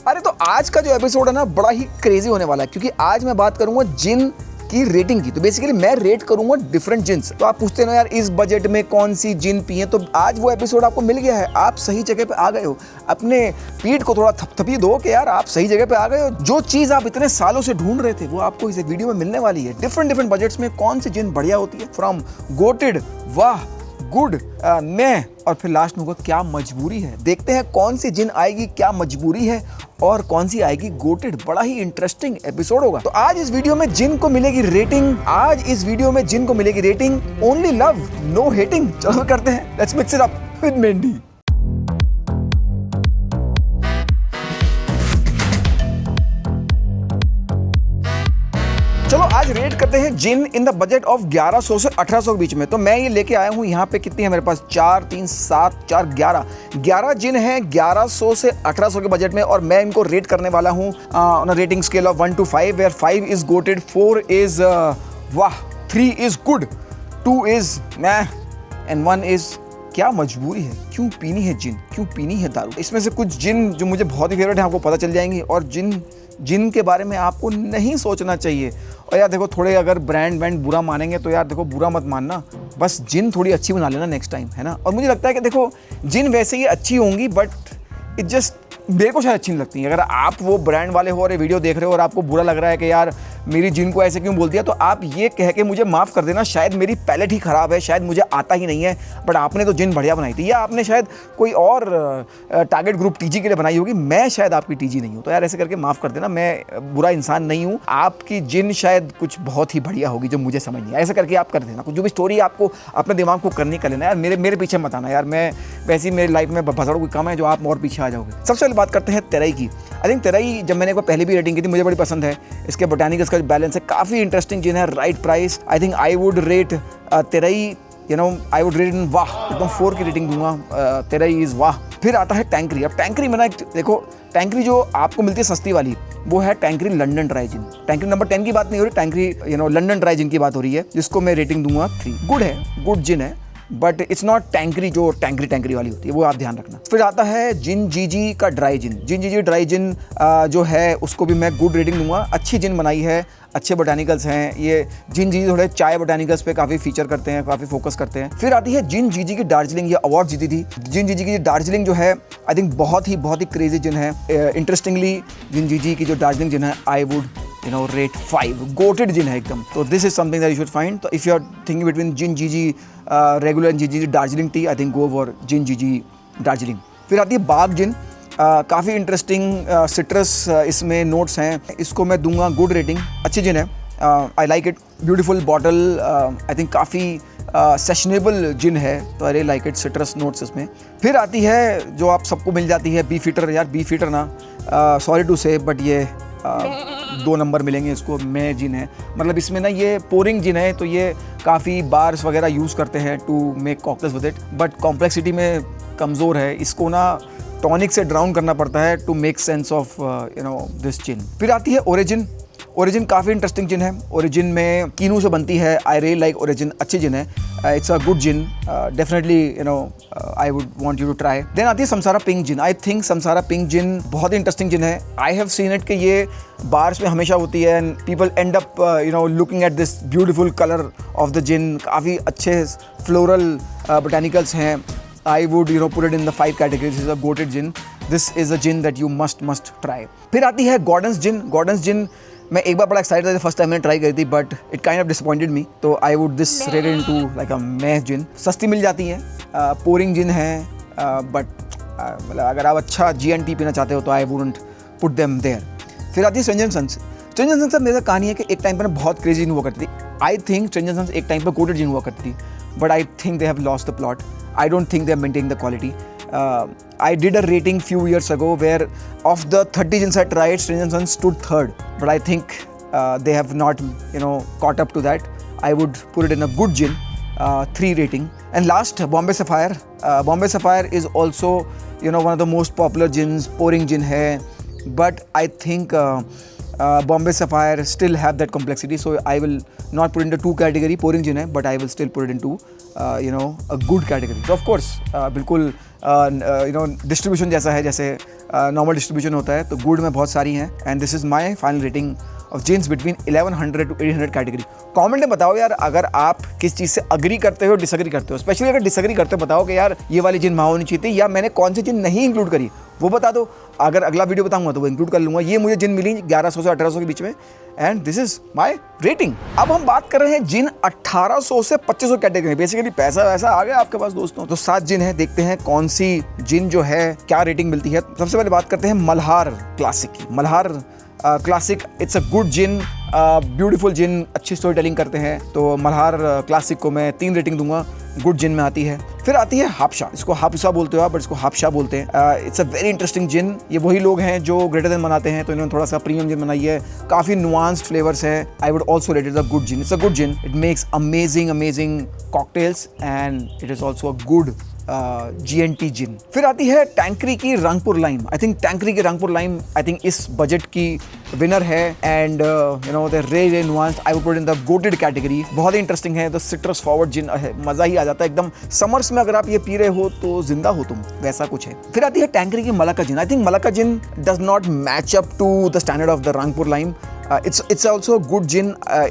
अरे तो आज का जो एपिसोड है ना बड़ा ही क्रेजी होने वाला है, क्योंकि आज मैं बात करूंगा जिन की रेटिंग की। तो बेसिकली मैं रेट करूंगा डिफरेंट जिन्स। तो आप पूछते हो ना यार इस बजट में कौन सी जिन पिए, तो आज वो एपिसोड आपको मिल गया है। आप सही जगह पे आ गए हो। अपने पीठ को थोड़ा थपथपी दो कि यार आप सही जगह पे आ गए हो। जो चीज आप इतने सालों से ढूंढ रहे थे वो आपको इस वीडियो में मिलने वाली है। डिफरेंट बजट्स में कौन सी जिन बढ़िया होती है, फ्रॉम गोटेड, वाह, गुड, मैं, और फिर लास्ट में होगा क्या मजबूरी है। देखते हैं कौन सी जिन आएगी, क्या मजबूरी है, और कौन सी आएगी गोटेड। बड़ा ही इंटरेस्टिंग एपिसोड होगा। तो आज इस वीडियो में जिन को मिलेगी rating, only love no hating. चलो करते हैं, let's mix it up with मेंडी। चलो आज रेट करते हैं gin in the budget of 1100 से 1800 के बीच में। तो मैं ये लेके आया हूँ यहाँ पे, कितनी है मेरे पास, 4, 3, 7, 4, 11 जिन है 1100 से 1800 के बजट में। और मैं इनको रेट करने वाला हूँ on a rating scale of 1 to 5, where 5 is goated, 4 is वाह, 3 is good, 2 is meh, and 1 is क्या मजबूरी है। क्यों पीनी है जिन, क्यों पीनी है दारू। इसमें से कुछ जिन जो मुझे बहुत ही फेवरेट है आपको पता चल जाएंगी, और जिन के बारे में आपको नहीं सोचना चाहिए। और यार देखो, थोड़े अगर ब्रांड बुरा मानेंगे तो यार देखो बुरा मत मानना, बस जिन थोड़ी अच्छी बना लेना नेक्स्ट टाइम, है ना। और मुझे लगता है कि देखो जिन वैसे ही अच्छी होंगी, बट इट जस्ट मेरे को शायद अच्छी नहीं लगती है। अगर आप वो ब्रांड वाले हो और ये वीडियो देख रहे हो और आपको बुरा लग रहा है कि यार मेरी जिन को ऐसे क्यों बोल दिया, तो आप ये कह के मुझे माफ़ कर देना, शायद मेरी पैलेट ही ख़राब है, शायद मुझे आता ही नहीं है, बट आपने तो जिन बढ़िया बनाई थी, या आपने शायद कोई और टारगेट ग्रुप टीजी के लिए बनाई होगी, मैं शायद आपकी टीजी नहीं हूँ। तो यार ऐसे करके माफ़ कर देना, मैं बुरा इंसान नहीं हूँ। आपकी जिन शायद कुछ बहुत ही बढ़िया होगी जो मुझे समझ नहीं है। ऐसे करके आप कर देना, कुछ जो भी स्टोरी आपको अपने दिमाग को करनी कर लेना यार, मेरे पीछे मत आना यार। मैं वैसे ही मेरी लाइफ में भसड़ों कोई कम है जो आप और पीछे आ जाओगे। सबसे पहले बात करते हैं तेरई की। आई थिंक तेरई जब मैंने एक बार पहले भी रेटिंग की थी, मुझे बड़ी पसंद है। इसके बोटानिकल्स का बैलेंस है, काफ़ी इंटरेस्टिंग जिन है, right price. I think I would rate तेरई, आई वुड रेट इन वाह, एकदम 4 की रेटिंग दूंगा। तेरई इज़ वाह। फिर आता है टैंकरी। अब टैंकरी में ना देखो, टैंकरी जो आपको मिलती है सस्ती वाली, वो है टैंकरी लंडन ड्राई जिन। टैंकरी नंबर 10 की बात नहीं हो रही, टैंकरी लंडन ड्राई जिन की बात हो रही है, जिसको मैं रेटिंग दूंगा 3। गुड है, गुड जिन है, बट इट्स नॉट टैंकरी जो टैंकरी वाली होती है, वो आप ध्यान रखना। फिर आता है जिन जीजी का ड्राई जिन। जिन जीजी ड्राई जिन जो है उसको भी मैं गुड रेटिंग दूंगा। अच्छी जिन बनाई है, अच्छे बोटानिकल्स हैं। ये जिन जीजी थोड़े चाय बोटानिकल्स पे काफ़ी फीचर करते हैं, काफ़ी फोकस करते हैं। फिर आती है जिन जीजी की दार्जिलिंग, ये अवार्ड जीती थी। जिन जीजी की दार्जिलिंग जो है आई थिंक बहुत ही क्रेजी जिन है। इंटरेस्टिंगली जिन जीजी की जो दार्जिलिंग जिन है, I would rate 5, goated gin है एकदम। तो this is something that you should find. तो if you are thinking between gin GG regular and GG Darjeeling tea, I think go for gin GG Darjeeling. फिर आती है बाग जिन। काफ़ी इंटरेस्टिंग सिट्रस इसमें notes हैं, इसको मैं दूंगा गुड रेटिंग। अच्छी जिन है, I like it. Beautiful bottle, I think काफ़ी सेशनेबल जिन है, तो I like it. Citrus notes इसमें। फिर आती है जो आप सबको मिल जाती है, बीफ ईटर। यार बीफ ईटर ना, सॉरी टू से, बट ये 2 नंबर मिलेंगे इसको। मैं जिन है, मतलब इसमें ना ये पोरिंग जिन है, तो ये काफ़ी बार्स वगैरह यूज़ करते हैं to make cocktails with it, but complexity में कमज़ोर है। इसको ना टॉनिक से ड्राउन करना पड़ता है to make sense of this gin. फिर आती है ओरिजिन। ओरिजिन काफ़ी इंटरेस्टिंग जिन है। ओरिजिन में कीनू से बनती है। आई रियली लाइक ओरिजिन, अच्छी जिन है। It's a good gin, definitely I would want you to try. Then आती है Samsara pink gin. I think Samsara pink gin बहुत ही इंटरेस्टिंग जिन है। आई हैव सीन इट कि ये बार्स में हमेशा होती है, and people end up looking at this beautiful colour of the gin. काफ़ी अच्छे फ्लोरल बोटानिकल्स हैं। I would put it in the 5 categories. This is a goated gin. This is a gin that you must try. फिर आती है Gordon's जिन। Gordon's जिन मैं एक बार बड़ा excited था, फर्स्ट टाइम मैंने ट्राई करी थी, but it kind of disappointed me. तो I would this rate into like a meh gin. सस्ती मिल जाती है, पोरिंग जिन है, बट मतलब अगर आप अच्छा GNT पीना चाहते हो तो I wouldn't put them there. फिर आती है स्ट्रेंजर सन्स। स्ट्रेंजर सन्स मेरा कहानी है कि एक टाइम पर बहुत क्रेजी जिन हुआ करती थी। आई थिंक स्ट्रेंजर सन्स एक टाइम पर गोटेड जिन हुआ करती थी, but I think they have lost the plot. I don't think they are maintaining the quality. I did a rating few years ago where of the 30 gins I tried, Stranger Sons stood third. But I think they have not, caught up to that. I would put it in a good gin, 3 rating. And last, Bombay Sapphire. Bombay Sapphire is also, one of the most popular gins. Pouring gin hai, but I think Bombay Sapphire still have that complexity. So I will not put into 2 category. Pouring gin hai, but I will still put it into a good category. So of course बिल्कुल distribution जैसा है जैसे normal distribution होता है, तो good में बहुत सारी हैं and this is my final rating of gins between 1100 to 800 category. Comment में बताओ यार, अगर आप किस चीज़ से अग्री करते हो, डिसएग्री करते हो। स्पेशली अगर डिसएग्री करते हो बताओ कि यार ये वाली जिन वहाँ होनी चाहिए थी, या मैंने कौन सी जिन नहीं इंक्लूड करी वो बता दो। अगर अगला वीडियो बताऊंगा तो वो इंक्लूड कर लूँगा। ये मुझे जिन मिली 1100 से 1800 के बीच में and this is my rating. अब हम बात कर रहे हैं जिन 1800 से 2500 कैटेगरी। बेसिकली पैसा वैसा आ गया आपके पास दोस्तों। तो 7 जिन है, देखते हैं कौन सी जिन जो है क्या रेटिंग मिलती है। सबसे पहले बात करते हैं मल्हार क्लासिक की। Malhar classic it's a good gin, beautiful gin, अच्छी स्टोरी टेलिंग करते हैं। तो मल्हार क्लासिक को मैं 3 रेटिंग दूंगा, गुड जिन में आती है। फिर आती है हापशा। इसको हापुसा बोलते हो आप, बट इसको हापशा बोलते हैं। इट्स अ वेरी इंटरेस्टिंग जिन। ये वही लोग हैं जो ग्रेटर देन बनाते हैं, तो इन्होंने थोड़ा सा प्रीमियम जिन बनाई है, काफी नुआंस्ड फ्लेवर्स है। I would also rate it a good gin. It's a good gin, it makes amazing cocktails and it is also a good GNT gin. फिर आती है टैंकरी की Rangpur lime. I think Tanqueray की Rangpur lime I think इस budget की winner है and you know the रे nuanced. I would put in the goated category. बहुत ही इंटरेस्टिंग है, द सिट्रस फॉरवर्ड जिन है, मजा ही आ जाता है एकदम। समर्स में अगर आप ये पी रहे हो तो जिंदा हो तुम, वैसा कुछ है। फिर आती है टैंकरी की Malacca gin. I think Malacca gin does not match up to the standard of the Rangpur lime. It's also a good gin.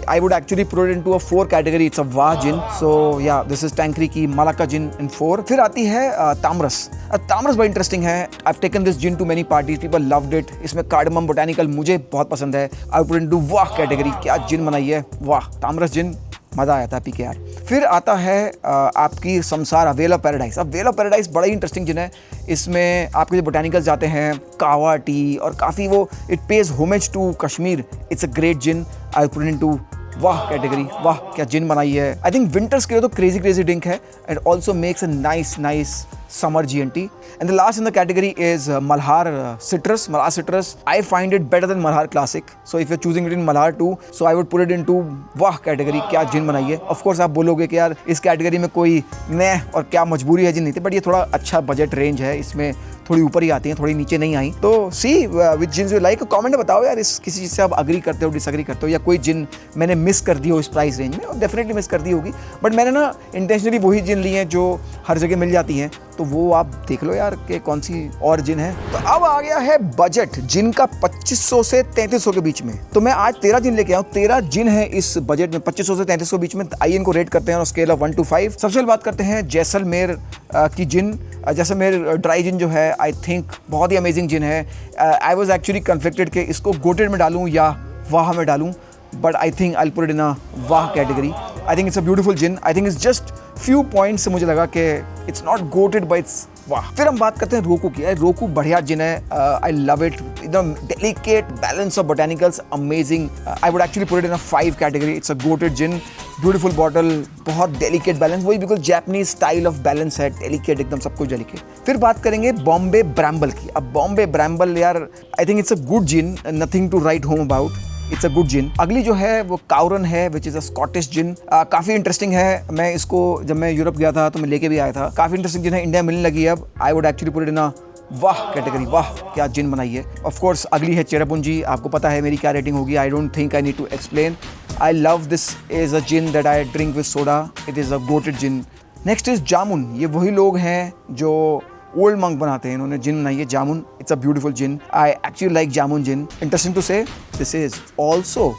I would actually put it into a 4 category. It's a वाह gin. So yeah, this is Tankri की Malacca gin in 4. फिर आती है तामरस. तामरस बड़ा interesting है. I've taken this gin to many parties. People loved it. इसमें cardamom botanical मुझे बहुत पसंद है. I would put it into वाह कैटेगरी. क्या जिन बनाई है, वाह. तामरस जिन मज़ा आया था पी के यार. फिर आता है आपकी संसार वेल ऑफ पैराडाइज. अब वेल ऑफ पैराडाइज बड़ा ही इंटरेस्टिंग जिन है. इसमें आपके जो बोटानिकल्स जाते हैं, कावा टी और काफ़ी वो it pays homage to Kashmir. It's a great gin. I put into वाह कैटेगरी. वाह क्या जिन बनाई है. आई थिंक विंटर्स के लिए तो क्रेजी ड्रिंक है. It also makes a nice summer GNT. And the last in the category is Malhar Citrus. Malhar Citrus, I find it better than Malhar Classic. So if you're choosing between Malhar 2, so I would put it into वाह category. क्या gin बनाई है. Of course आप बोलोगे कि यार इस category में कोई मैं और क्या मजबूरी है जिन नहीं थी, बट ये थोड़ा अच्छा बजट रेंज है. इसमें थोड़ी ऊपर ही आती हैं, थोड़ी नीचे नहीं आई. तो सी विच जिन्स यू लाइक. कमेंट बताओ यार इस किसी चीज़ से आप अग्री करते हो, डिसअग्री करते हो, या कोई जिन मैंने मिस कर दी हो इस प्राइस रेंज में. डेफिनेटली मिस कर दी होगी, बट मैंने ना इंटेंशनली वही जिन ली हैं जो हर जगह मिल जाती हैं. तो वो आप देख लो यार कि कौन सी और जिन है. तो अब आ गया है बजट जिन का 2500 से 3300 के बीच में. तो मैं आज 13 जिन लेके आऊँ. 13 जिन है इस बजट में 2500 से 3300 के बीच में. आइए इनको रेट करते हैं और स्केल ऑफ 1 to 5. सबसे पहले बात करते हैं जैसलमेर की जिन. जैसलमेर ड्राई जिन जो है आई थिंक बहुत ही अमेजिंग जिन है. आई वॉज एक्चुअली कन्फ्लिक्टेड कि इसको गोटेड में डालूँ या वाह में डालूँ, but I think I put it in a वाह category. I think it's a beautiful gin. I think it's just few points से मुझे लगा कि it's not goated by its वाह. फिर हम बात करते हैं रोकू की. रोकू बढ़िया जिन है. I love it. एकदम delicate balance of botanicals, amazing. I would actually put it in a 5 category. It's a goated gin. Beautiful bottle, बहुत डेलिकेट बैलेंस. वही बिल्कुल जैपनीज स्टाइल ऑफ बैलेंस है. डेलिकेट एकदम, सब कुछ डेलिकेट. फिर बात करेंगे बॉम्बे ब्रैम्बल की. अब बॉम्बे ब्रैम्बल यार I think it's a good gin. Nothing to write home about. It's a good gin. अगली जो है वो काउरन है, विच इज़ अ स्कॉटिश जिन. काफ़ी इंटरेस्टिंग है. मैं इसको जब मैं यूरोप गया था तो मैं लेके भी आया था. काफ़ी इंटरेस्टिंग जिन है. इंडिया मिलने लगी है अब. I would actually put it in a वाह कैटेगरी. वाह क्या जिन बनाई है. ऑफ कोर्स अगली है चेरापूंजी. आपको पता है मेरी क्या रेटिंग होगी. I don't think I need to explain. I love this is a gin that I drink with soda. It is a goated gin. Next is Jamun. ये वही लोग हैं जो ओल्ड मंक बनाते हैं. इन्होंने जिन बनाई है Jamun. It's a beautiful gin. I actually like Jamun gin. Interesting to say this is also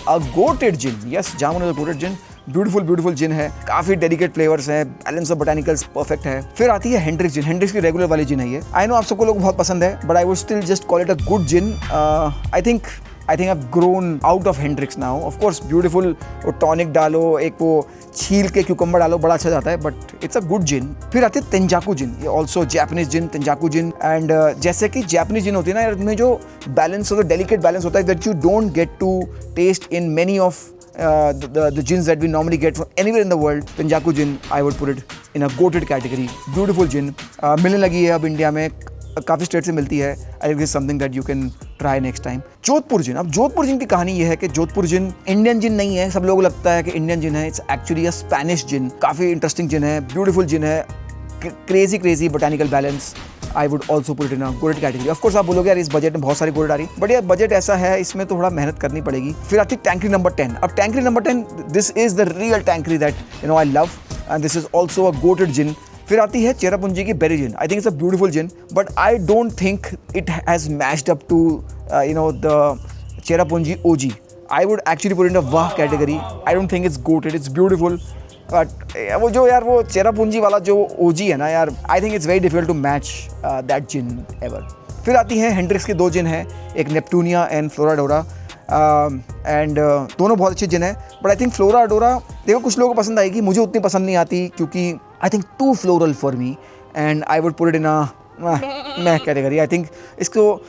a goated gin. Yes, Jamun is a goated gin. Beautiful gin है. काफी डेलिकेट फ्लेवर्स है. बैलेंस ऑफ बोटानिकल्स परफेक्ट है. फिर आती है Hendrick's gin. Hendrick's की regular वाली gin है ये. आई नो आप सबको लोग बहुत पसंद है, but I would still just call it a good gin. I think I've grown out of Hendrix now. Of course, beautiful. वो टॉनिक डालो, एक वो छील के क्यूकम्बर डालो, बड़ा अच्छा जाता है, but it's a good gin. फिर आती है तेंजाकू जिन. ये also Japanese gin, Tenjaku gin. And जैसे कि जैपनीज जिन होती है ना, इसमें जो बैलेंस होता है, डेलिकेट बैलेंस होता है, that you don't get to taste in many of the gins that we normally get from anywhere in the world. Tenjaku gin, I would put it in a goated category. Beautiful gin. मिलने लगी है अब India में, काफ़ी state से मिलती है. I think this something that you can try next time. Jodhpur gin. अब जोधपुर जिन की कहानी ये है कि जोधपुर जिन इंडियन जिन नहीं है. सब लोगों को लगता है कि इंडियन जिन है. इट्स एक्चुअली अ स्पेनिश जिन. काफ़ी इंटरेस्टिंग जिन है. ब्यूटीफुल जिन है. Crazy botanical balance. I would also put it in a GOATed category. Of course आप बोलोगे यार इस बजट में बहुत सारी गोटेड आ रही, बट यार बजट ऐसा है, इसमें तो थोड़ा मेहनत करनी पड़ेगी. फिर आती है टैंकरी नंबर 10. अब Tanqueray number 10, this is the real Tanqueray that you know I love, and this is also a goated gin. फिर आती है चेरापूंजी की berry gin. I think it's a beautiful gin, but I don't think it has matched up to the Cherrapunji OG. I would actually put it in a वाह category. I don't think it's goated, it's beautiful, but वो जो यार वो चेरापूंजी वाला जो OG है ना यार, I think it's very difficult to match that gin ever। फिर आती हैं हेंड्रिक्स के दो जिन हैं, एक नेप्टूनिया एंड फ्लोराडोरा, एंड दोनों बहुत अच्छे जिन है, बट आई थिंक फ्लोराडोरा देखो कुछ लोगों को पसंद आएगी, मुझे उतनी पसंद नहीं आती क्योंकि I think too floral for me and I would put it in a meh category. I think इसको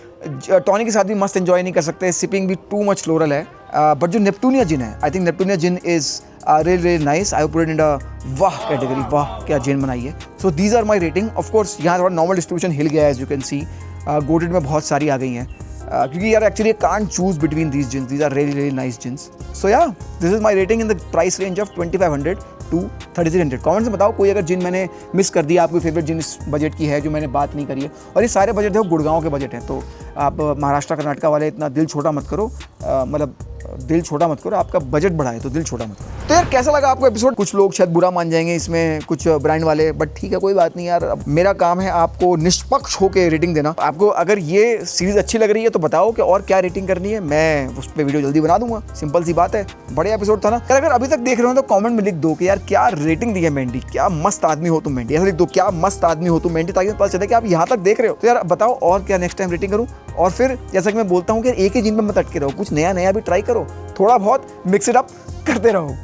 टॉनिक के साथ भी मस्त एंजॉय नहीं कर सकते, सिपिंग भी टू मच फ्लोरल है, बट जो नेप्टूनिया जिन है, I think Neptunia gin is really nice. I would put it in a वाह कैटेगरी, वाह क्या जिन बनाई है। So these are my rating. Of course यहाँ थोड़ा नॉर्मल डिस्ट्रीब्यूशन हिल गया है, as you can see. Goated में बहुत सारी आ गई हैं, क्योंकि यार actually can't choose between these gins, these are really nice jeans. सो या this is my rating in the price range of 2500 to 3300। Comments में बताओ कोई अगर जिन मैंने मिस कर दिया, आपकी फेवरेट जिन इस बजट की है जो मैंने बात नहीं करी है। और ये सारे बजट देखो गुड़गांव के बजट हैं, तो आप महाराष्ट्र कर्नाटक वाले इतना दिल छोटा मत करो, मतलब दिल छोटा मत करो, आपका बजट बढ़ा है तो दिल छोटा मत करो। तो यार कैसा लगा आपको एपिसोड? कुछ लोग शायद बुरा मान जाएंगे इसमें, कुछ ब्रांड वाले, बट ठीक है कोई बात नहीं यार, अब मेरा काम है आपको निष्पक्ष होकर रेटिंग देना। आपको अगर ये सीरीज अच्छी लग रही है तो बताओ कि और क्या रेटिंग करनी है, मैं उस पर वीडियो जल्दी बना दूंगा, सिंपल सी बात है। बढ़िया एपिसोड था ना यार। अगर अभी तक देख रहे हो तो कमेंट में लिख दो कि यार क्या रेटिंग दी है मेंढी, क्या मस्त आदमी हो तुम मेंढी, ऐसा लिख दो क्या मस्त आदमी हो तुम मेंढी, ताकि पता चले कि आप यहाँ तक देख रहे हो। तो यार बताओ और क्या नेक्स्ट टाइम रेटिंग करूँ। और फिर जैसा कि मैं बोलता हूँ कि एक ही जिन में मत अटके रहो, कुछ नया नया भी ट्राई करो, थोड़ा बहुत मिक्स इट अप करते रहो।